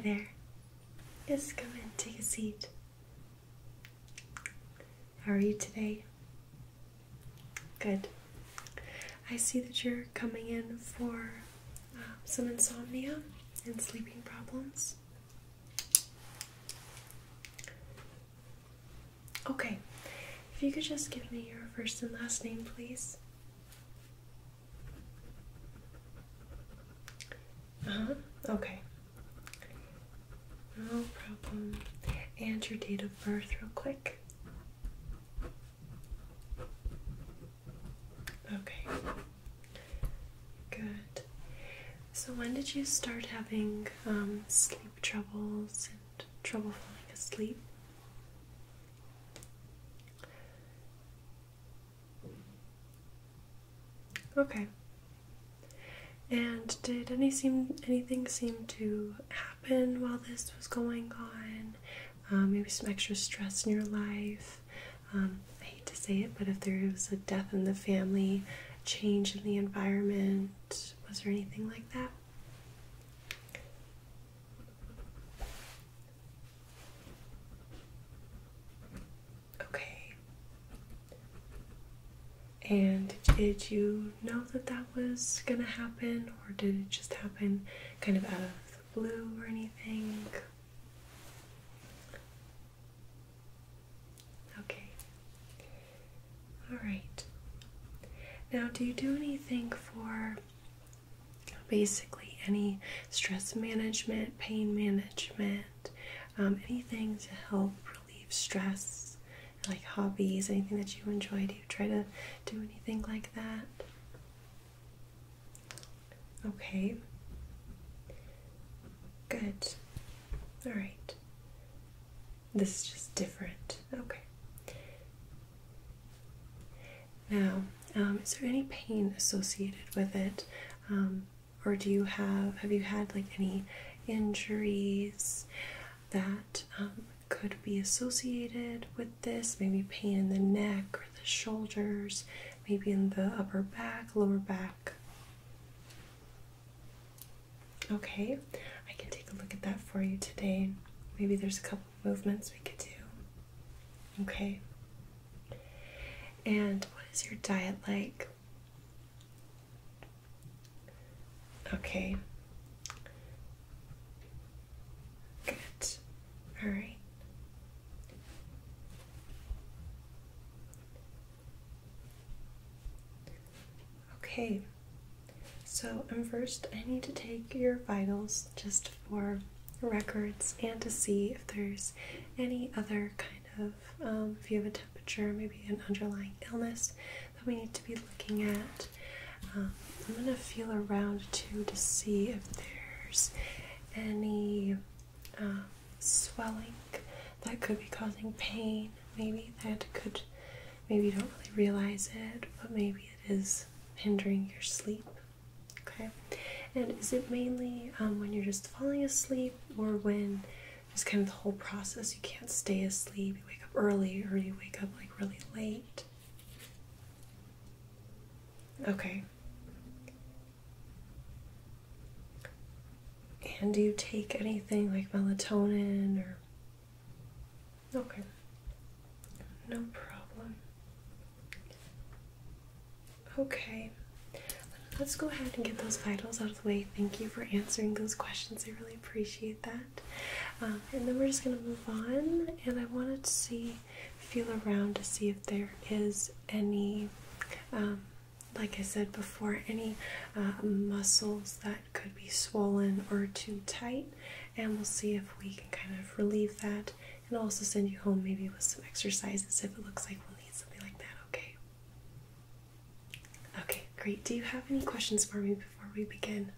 there. Yes, come in, take a seat. How are you today? Good. I see that you're coming in for some insomnia and sleeping problems. Okay, if you could just give me your first and last name, please. Okay. No problem. And your date of birth, real quick. Okay. Good. So when did you start having sleep troubles and trouble falling asleep? Okay. And did anything seem to happen while this was going on? Maybe some extra stress in your life? I hate to say it, but if there was a death in the family, change in the environment, was there anything like that? Okay. And did you know that that was gonna happen, or did it just happen kind of out of the blue or anything? Okay. Alright. Now, do you do anything for basically any stress management, pain management, anything to help relieve stress? Like hobbies, anything that you enjoy? Do you try to do anything like that? Okay. Good. Alright. This is just different. Okay. Now, is there any pain associated with it? Or have you had like any injuries that could be associated with this? Maybe pain in the neck or the shoulders, maybe in the upper back, lower back. Okay, I can take a look at that for you today. Maybe there's a couple movements we could do. Okay. And what is your diet like? Okay. Good. All right. Okay, so first I need to take your vitals just for records and to see if there's any other kind of, if you have a temperature, maybe an underlying illness that we need to be looking at. I'm going to feel around too to see if there's any swelling that could be causing pain. Maybe you don't really realize it, but maybe it is hindering your sleep. Okay, and is it mainly when you're just falling asleep, or when just kind of the whole process, you can't stay asleep, you wake up early, or you wake up like really late? Okay. And do you take anything like melatonin or? Okay, no problem. Okay, let's go ahead and get those vitals out of the way. Thank you for answering those questions. I really appreciate that. And then we're just going to move on, and I wanted to feel around to see if there is any, like I said before, any muscles that could be swollen or too tight, and we'll see if we can kind of relieve that, and also send you home maybe with some exercises if it looks like we'll need something like that. Okay? Okay, great. Do you have any questions for me before we begin?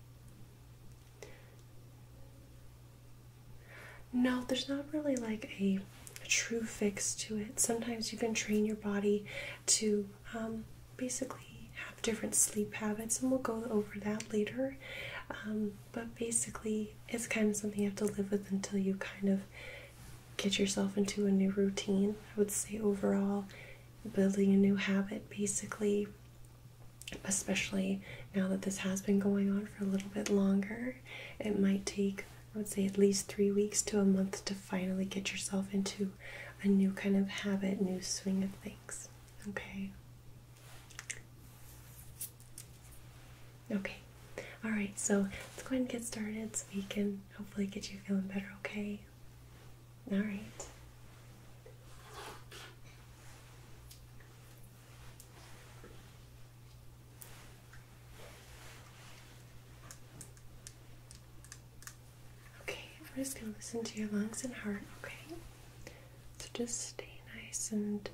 No, there's not really like a true fix to it. Sometimes you can train your body to basically have different sleep habits, and we'll go over that later. But basically, it's kind of something you have to live with until you kind of get yourself into a new routine. I would say overall, building a new habit, basically, especially now that this has been going on for a little bit longer, it might take I would say at least 3 weeks to a month to finally get yourself into a new kind of habit, new swing of things. Okay. Okay. Alright, so let's go ahead and get started so we can hopefully get you feeling better, okay? Alright. Okay, I'm just going to listen to your lungs and heart, okay? So just stay nice and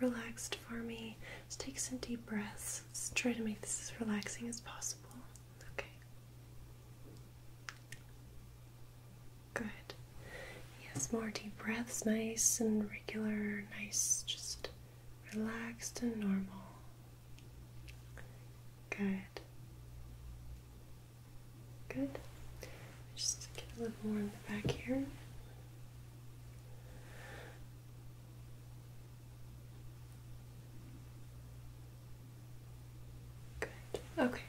relaxed for me. Just take some deep breaths. Let's try to make this as relaxing as possible. Okay. Good. Yes, more deep breaths, nice and regular, nice, just relaxed and normal. Good. Good. Just get a little more in the back here. Okay,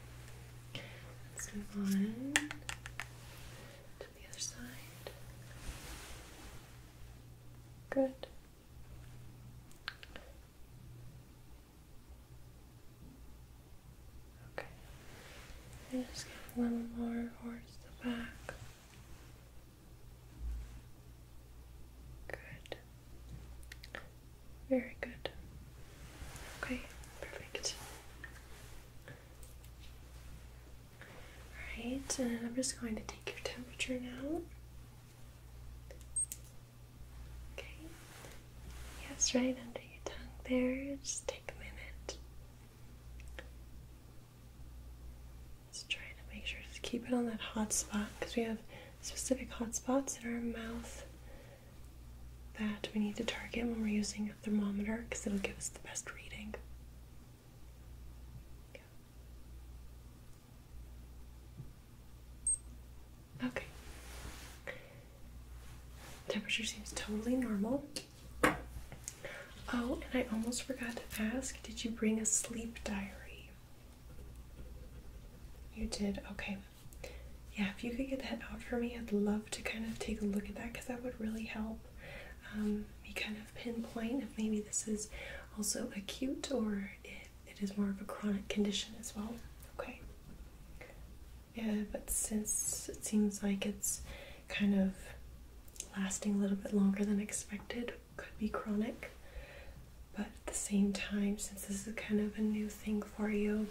let's move on to the other side. Good. Okay, and just get a little more towards the back. Good. Very good. Okay, perfect. Alright, and I'm just going to take your temperature now. Okay. Yes, right under your tongue there. Just take a minute. Just try to make sure to keep it on that hot spot because we have specific hot spots in our mouth that we need to target when we're using a thermometer because it'll give us the best reading. Okay. Temperature seems totally normal. Oh, and I almost forgot to ask, did you bring a sleep diary? You did? Okay. Yeah, if you could get that out for me, I'd love to kind of take a look at that because that would really help me kind of pinpoint if maybe this is also acute or if it is more of a chronic condition as well. Okay. Yeah, but since it seems like it's kind of lasting a little bit longer than expected, could be chronic. But at the same time, since this is kind of a new thing for you,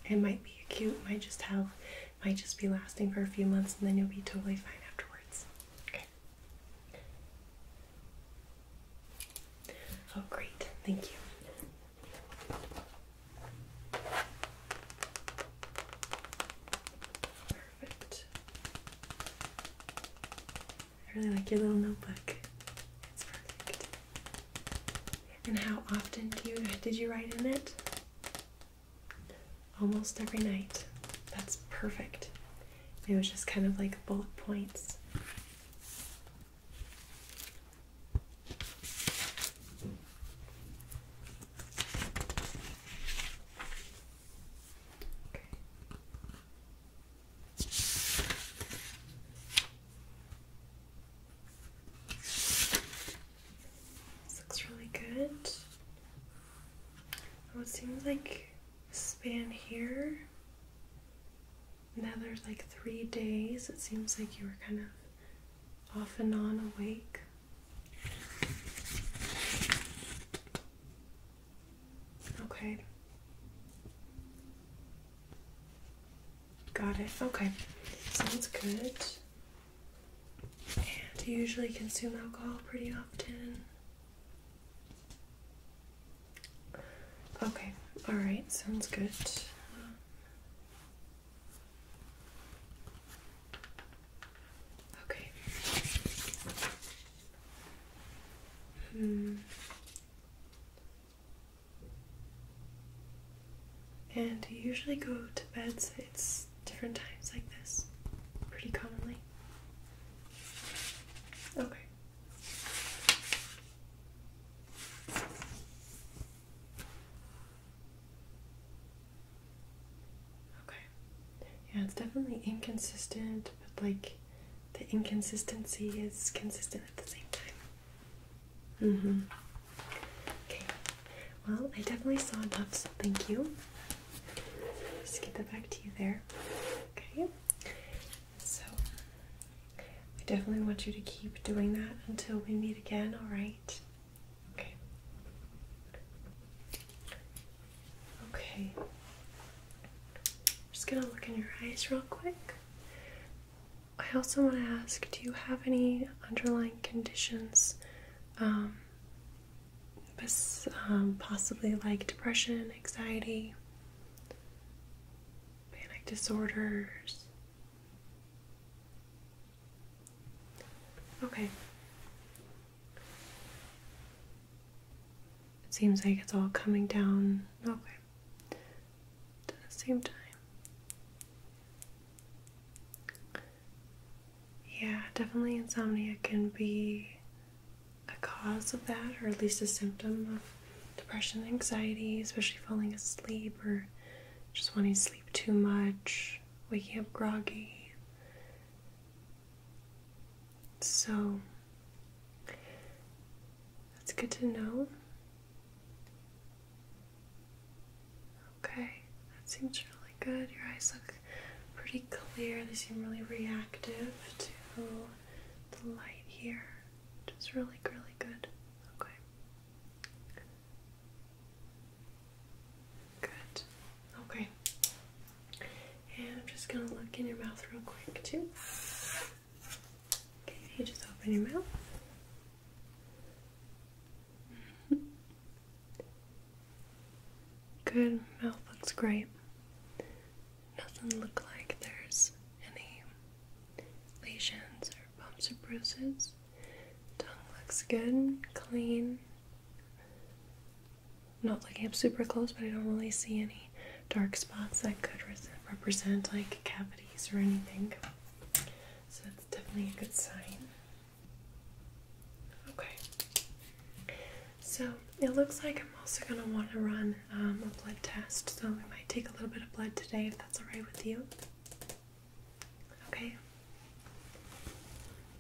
it might be acute, might just be lasting for a few months and then you'll be totally fine afterwards. Okay. Oh, great. Thank you. I really like your little notebook. It's perfect. And how often did you write in it? Almost every night. That's perfect. It was just kind of like bullet points. It seems like span here, now there's like 3 days, it seems like you were kind of off and on awake. Okay. Got it. Okay. Sounds good. And do you usually consume alcohol pretty often? Okay, alright, sounds good. Okay. And do you usually go to bed at different times like this? Pretty commonly? Okay. Yeah, it's definitely inconsistent, but like the inconsistency is consistent at the same time. Okay, well, I definitely saw enough, so thank you. Just get that back to you there. Okay, so I definitely want you to keep doing that until we meet again, alright? Okay. Okay. Just gonna look in your eyes real quick. I also want to ask, do you have any underlying conditions? Possibly like depression, anxiety, panic disorders. Okay. It seems like it's all coming down. Okay. At the same time. Yeah, definitely insomnia can be a cause of that, or at least a symptom of depression and anxiety, especially falling asleep or just wanting to sleep too much, waking up groggy. So, that's good to know. Okay, that seems really good. Your eyes look pretty clear. They seem really reactive to the light here, which is really, really good. Okay. Good. Okay. And I'm just gonna look in your mouth real quick too. Okay, you just open your mouth. Good. Mouth looks great. Doesn't look like there's any lesions or bumps or bruises. Tongue looks good, clean. Not looking up super close, but I don't really see any dark spots that could represent like cavities or anything. So that's definitely a good sign. Okay. So it looks like I'm also going to want to run a blood test. So we might take a little bit of blood today if that's alright with you. Okay.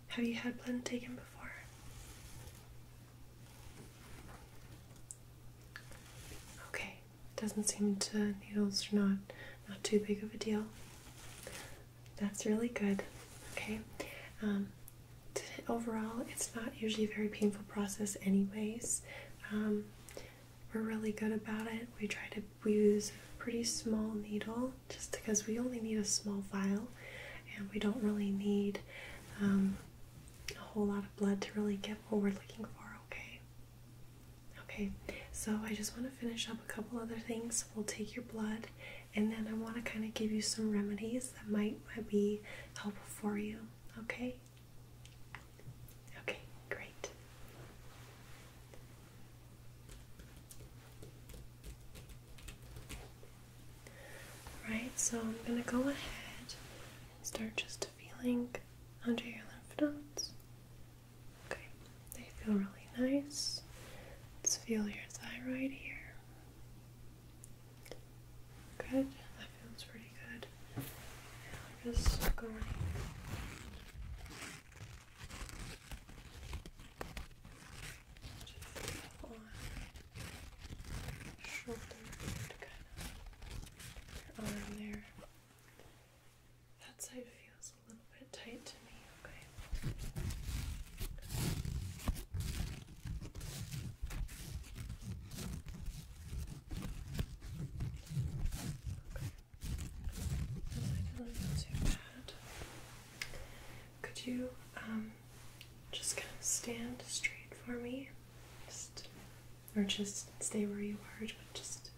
Have you had blood taken before? Okay. Doesn't seem to, needles are not too big of a deal. That's really good. Okay. Overall, it's not usually a very painful process anyways. We're really good about it. We use a pretty small needle just because we only need a small vial and we don't really need a whole lot of blood to really get what we're looking for, okay? Okay, so I just want to finish up a couple other things. We'll take your blood and then I want to kind of give you some remedies that might be helpful for you, okay? Okay, great. Alright, so I'm going to go ahead and start just feeling under your lymph nodes. Okay, they feel really nice. Let's feel your thyroid here. Good, that feels pretty good. Now I'm just going shoulder to kind of your arm there. That side feels a little bit tight to me, okay? That doesn't feel too bad. Could you just kind of stand straight for me? Or just stay where you are, but just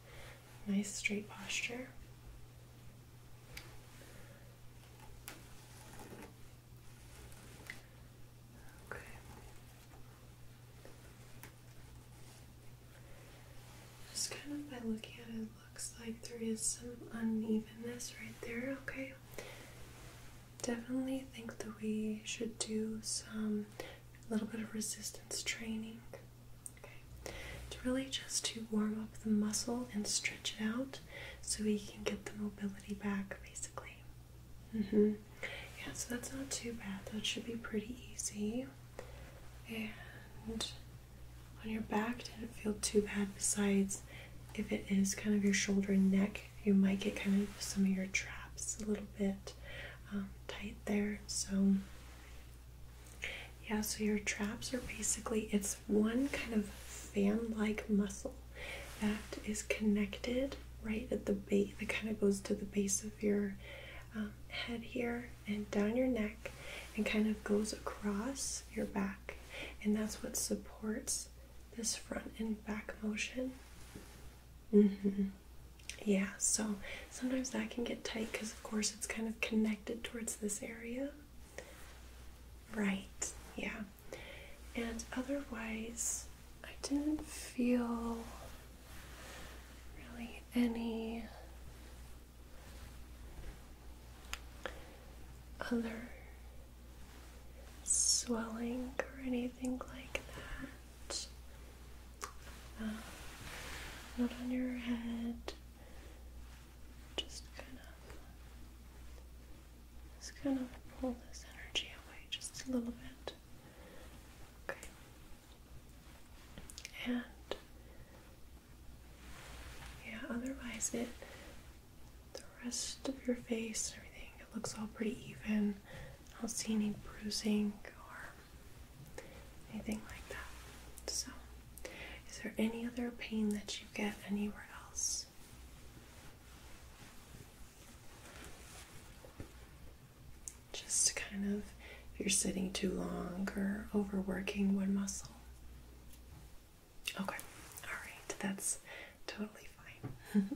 nice straight posture. Okay. Just kind of by looking at it, it looks like there is some unevenness right there, okay? Definitely think that we should do a little bit of resistance training. It's really just to warm up the muscle and stretch it out so we can get the mobility back, basically. Yeah, so that's not too bad. That should be pretty easy. And on your back didn't feel too bad, besides if it is kind of your shoulder and neck, you might get kind of some of your traps a little bit tight there. So yeah, so your traps are basically, it's one kind of fan-like muscle that is connected right at the base, that kind of goes to the base of your head here and down your neck and kind of goes across your back, and that's what supports this front and back motion. Yeah, so sometimes that can get tight because of course it's kind of connected towards this area. Right, yeah. And otherwise, I didn't feel really any other swelling or anything like that. Not on your head. Just kind of pull this energy away just a little bit. Okay. And yeah, otherwise the rest of your face and everything, it looks all pretty even. I don't see any bruising or anything like that. So, is there any other pain that you get anywhere else? Just kind of if you're sitting too long or overworking one muscle. Okay, alright, that's totally fine.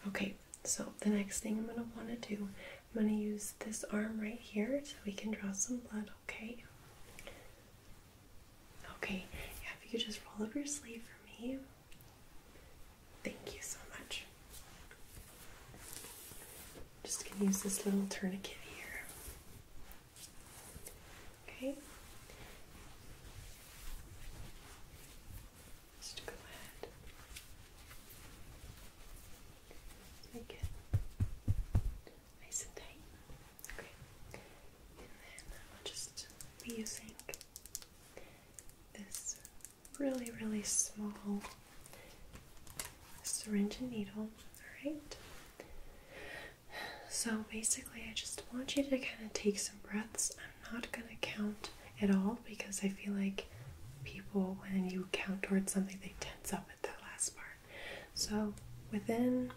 Okay, so the next thing I'm going to want to do, I'm going to use this arm right here so we can draw some blood, okay? Okay, yeah, if you could just roll up your sleeve for me. Thank you so much. Just going to use this little tourniquet here. Okay. Just go ahead. Make it nice and tight. Okay. And then I'll just be using this really, really small syringe and needle. Alright. So basically, I just want you to kind of take some breaths. I'm not going to count at all because I feel like people, when you count towards something, they tense up at that last part. So within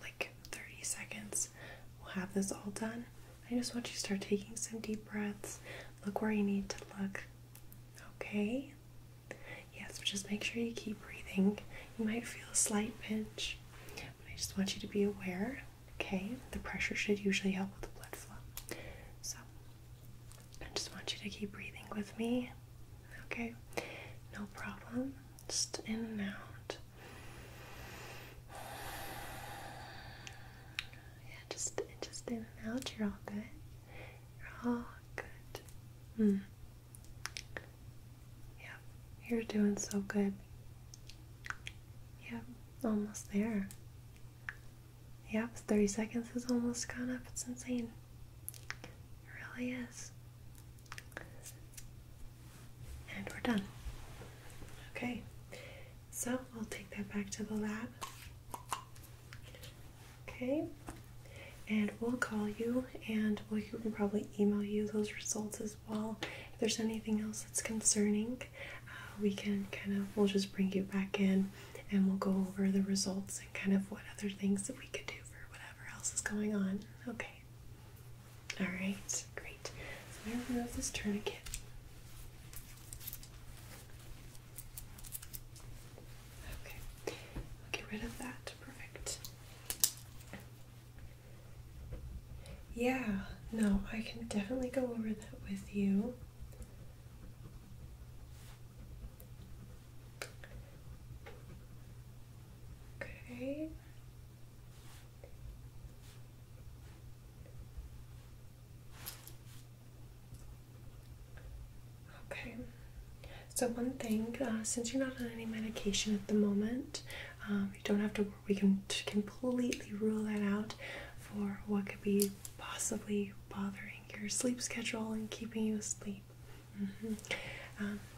like 30 seconds, we'll have this all done. I just want you to start taking some deep breaths. Look where you need to look. Okay? Yes, but just make sure you keep breathing. You might feel a slight pinch, but I just want you to be aware. Okay, the pressure should usually help with the blood flow. So, I just want you to keep breathing with me. Okay, no problem. Just in and out. Yeah, just in and out. You're all good. You're all good. Yeah, you're doing so good. Yep, almost there. Yep, 30 seconds is almost gone up. It's insane. It really is. And we're done. Okay, so I'll take that back to the lab. Okay, and we'll call you, and we can probably email you those results as well. If there's anything else that's concerning, we can we'll just bring you back in and we'll go over the results and kind of what other things that we could do for whatever else is going on. Okay. Alright, great. So I'm going to remove this tourniquet. Okay. I'll get rid of that. Perfect. Yeah, no, I can definitely go over that with you. Okay. Okay. So one thing, since you're not on any medication at the moment, you don't have to. We can completely rule that out for what could be possibly bothering your sleep schedule and keeping you asleep.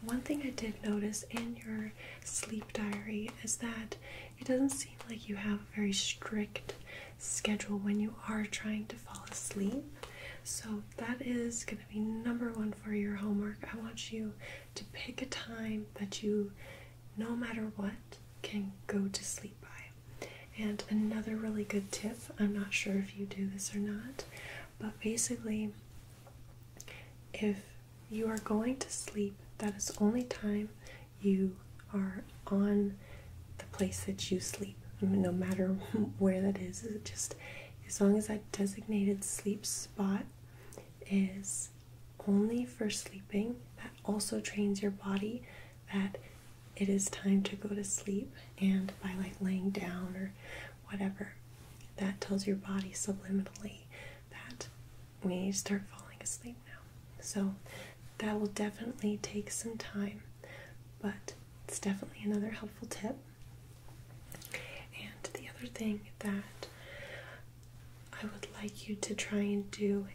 One thing I did notice in your sleep diary is that it doesn't seem like you have a very strict schedule when you are trying to fall asleep. So that is going to be number one for your homework. I want you to pick a time that you, no matter what, can go to sleep by. And another really good tip, I'm not sure if you do this or not, but basically, if you are going to sleep, that is the only time you are on the place that you sleep, no matter where that is. It just, as long as that designated sleep spot is only for sleeping, that also trains your body that it is time to go to sleep. And by like laying down or whatever, that tells your body subliminally that we need to start falling asleep now. So that will definitely take some time, but it's definitely another helpful tip. And the other thing that I would like you to try and do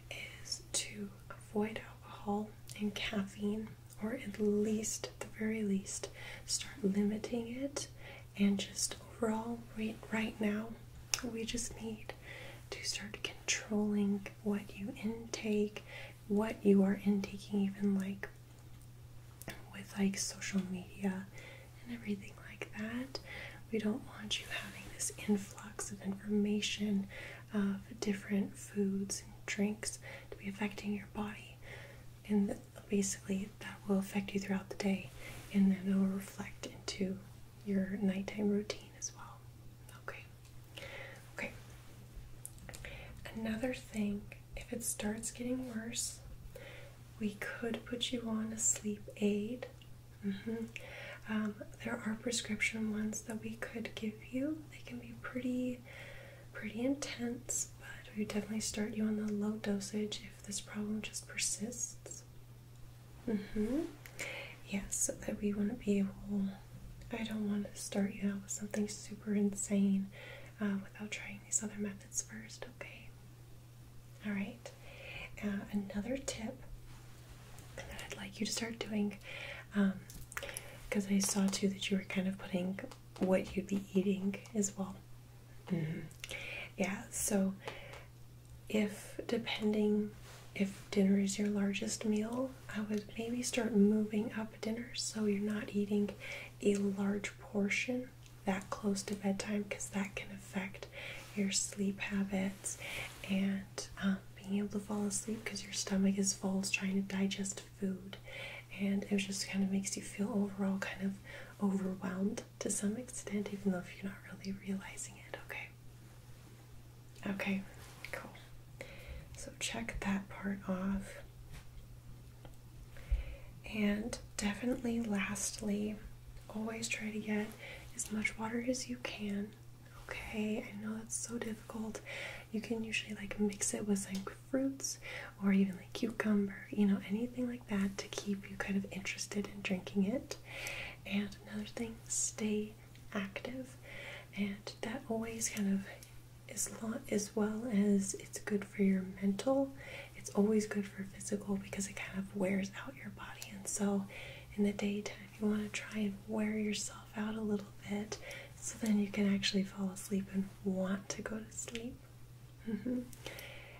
is to avoid alcohol and caffeine, or at least, at the very least, start limiting it. And just overall, right now, we just need to start controlling what you intake, what you are intaking, even like with like social media and everything like that. We don't want you having this influx of information of different foods and drinks to be affecting your body, and basically that will affect you throughout the day, and then it will reflect into your nighttime routine as well. Okay. Another thing, if it starts getting worse, we could put you on a sleep aid. There are prescription ones that we could give you. They can be pretty intense, but we definitely start you on the low dosage if this problem just persists. Yes, so that we wouldn't be able, I don't want to start you out with something super insane without trying these other methods first, okay? Alright, another tip that I'd like you to start doing, because I saw too that you were kind of putting what you'd be eating as well. Yeah, so if dinner is your largest meal, I would maybe start moving up dinner so you're not eating a large portion that close to bedtime, because that can affect your sleep habits and being able to fall asleep, because your stomach is full, it's trying to digest food, and it just kind of makes you feel overall kind of overwhelmed to some extent, even though if you're not really realizing it. Okay, cool. So check that part off. And definitely lastly, always try to get as much water as you can. Okay, I know that's so difficult. You can usually like mix it with some fruits or even like cucumber, anything like that to keep you kind of interested in drinking it. And another thing, stay active. And that always kind of, as well as it's good for your mental, it's always good for physical, because it kind of wears out your body. And so in the daytime, you want to try and wear yourself out a little bit, so then you can actually fall asleep and want to go to sleep.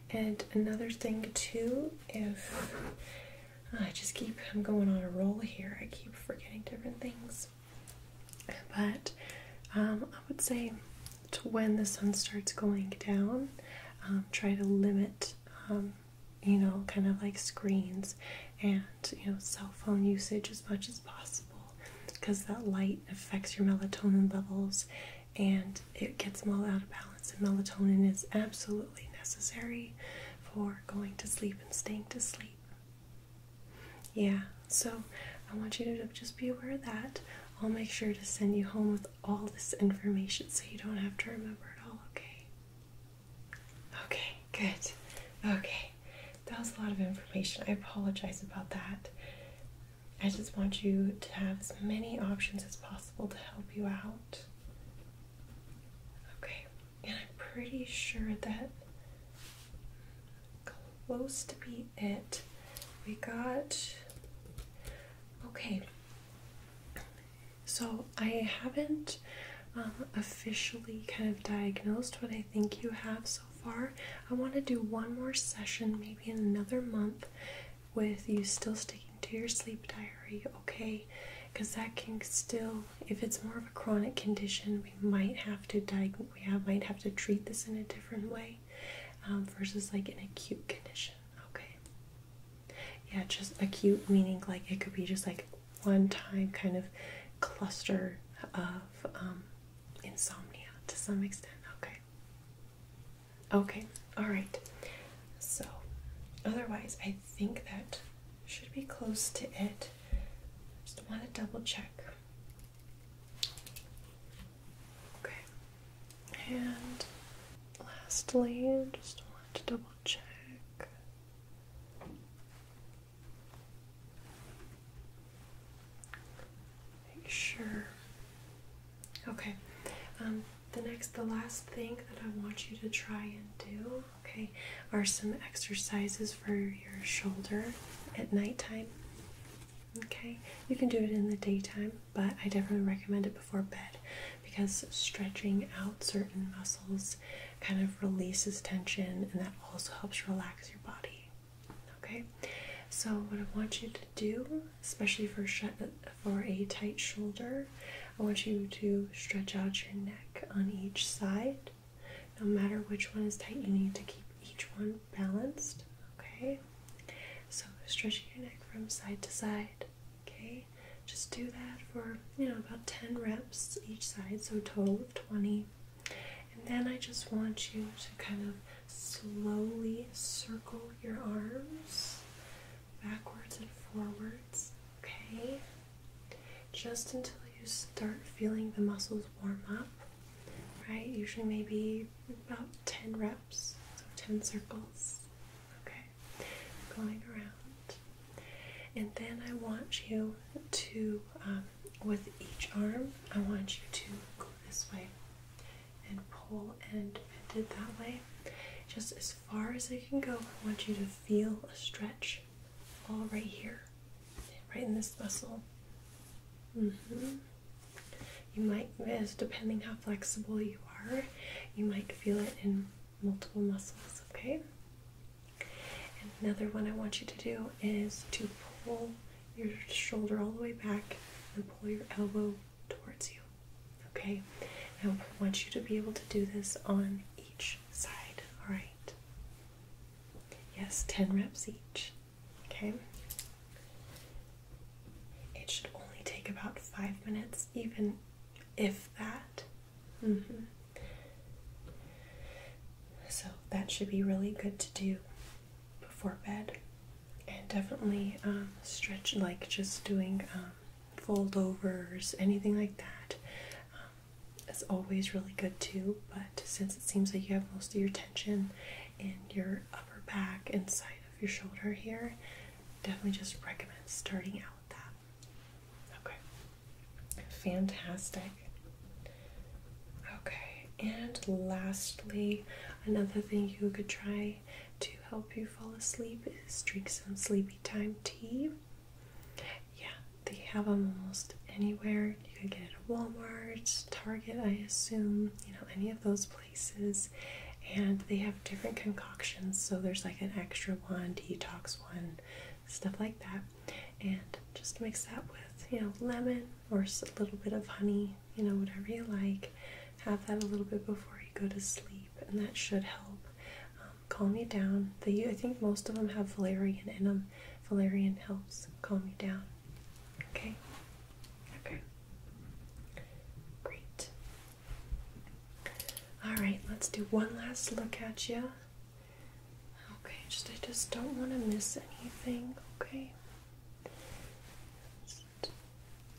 And another thing too, if I'm going on a roll here, I keep forgetting different things, but I would say to when the sun starts going down, try to limit kind of like screens and cell phone usage as much as possible, because that light affects your melatonin levels and it gets them all out of balance, and melatonin is absolutely necessary for going to sleep and staying to sleep. Yeah, so I want you to just be aware of that. I'll make sure to send you home with all this information so you don't have to remember it all, okay? Okay, good. Okay, that was a lot of information. I apologize about that. I just want you to have as many options as possible to help you out. Okay, and I'm pretty sure that close to be it. We got, okay, so I haven't officially kind of diagnosed what I think you have so far. I want to do one more session, maybe in another month, with you still sticking to your sleep diary, okay? Because that can still, if it's more of a chronic condition, we might have to might have to treat this in a different way, versus like an acute condition, okay? Yeah, just acute meaning like it could be just like one time kind of cluster of insomnia to some extent, okay? Okay, all right. So otherwise, I think that should be close to it. Just want to double check. Okay. And lastly, just want to double check. Make sure. Okay. The last thing that I want you to try and do, okay, are some exercises for your shoulder at nighttime. Okay, you can do it in the daytime, but I definitely recommend it before bed because stretching out certain muscles kind of releases tension, and that also helps relax your body. Okay, so what I want you to do, especially for a tight shoulder, I want you to stretch out your neck on each side. No matter which one is tight, you need to keep each one balanced. Okay, so stretching your neck from side to side. Okay, just do that for about 10 reps each side, so a total of 20. And then I just want you to kind of slowly circle your arms backwards and forwards. Okay, just until you start feeling the muscles warm up. Right, usually maybe about 10 reps, so 10 circles. Okay, going around. And then I want you to, with each arm, I want you to go this way and pull and bend it that way. Just as far as it can go, I want you to feel a stretch all right here, right in this muscle. You might, depending how flexible you are, you might feel it in multiple muscles, okay? And another one I want you to do is to pull your shoulder all the way back and pull your elbow towards you, okay? Now I want you to be able to do this on each side, all right? Yes, 10 reps each, okay? It should only take about 5 minutes, even if that. So that should be really good to do before bed. And definitely stretch, like just doing fold overs, anything like that. It's always really good too, but since it seems like you have most of your tension in your upper back and side of your shoulder here, definitely just recommend starting out with that. Okay, fantastic. Okay, and lastly, another thing you could try to help you fall asleep is drink some sleepy time tea. Yeah, they have them almost anywhere. You can get it at Walmart, Target, I assume, any of those places. And they have different concoctions, so there's like an extra one, detox one, stuff like that. And just mix that with, lemon or a little bit of honey, whatever you like. Have that a little bit before you go to sleep, and that should help calm you down. I think most of them have valerian in them. Valerian helps calm you down. Okay? Okay. Great. Alright, let's do one last look at you. Okay, I just don't want to miss anything, okay?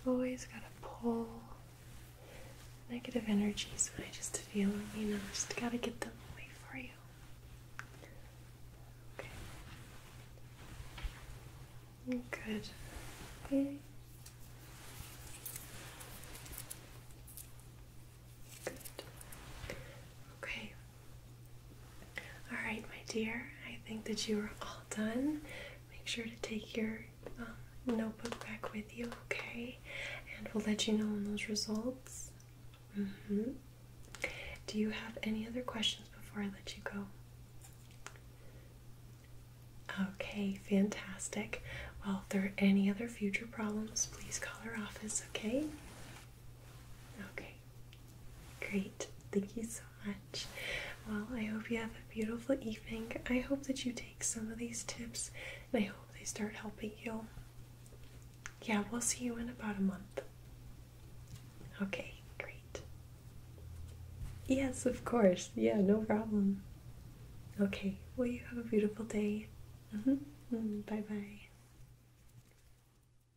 Always gotta pull negative energies when I just feel them, just gotta get them away for you. Okay. Good. Okay. Good. Okay. Alright, my dear, I think that you are all done. Make sure to take your notebook back with you, okay? And we'll let you know on those results. Do you have any other questions before I let you go? Okay, fantastic. Well, if there are any other future problems, please call our office, okay? Okay, great. Thank you so much. Well, I hope you have a beautiful evening. I hope that you take some of these tips, and I hope they start helping you. Yeah, we'll see you in about a month. Okay, great. Yes, of course. Yeah, no problem. Okay, well, you have a beautiful day. Bye-bye.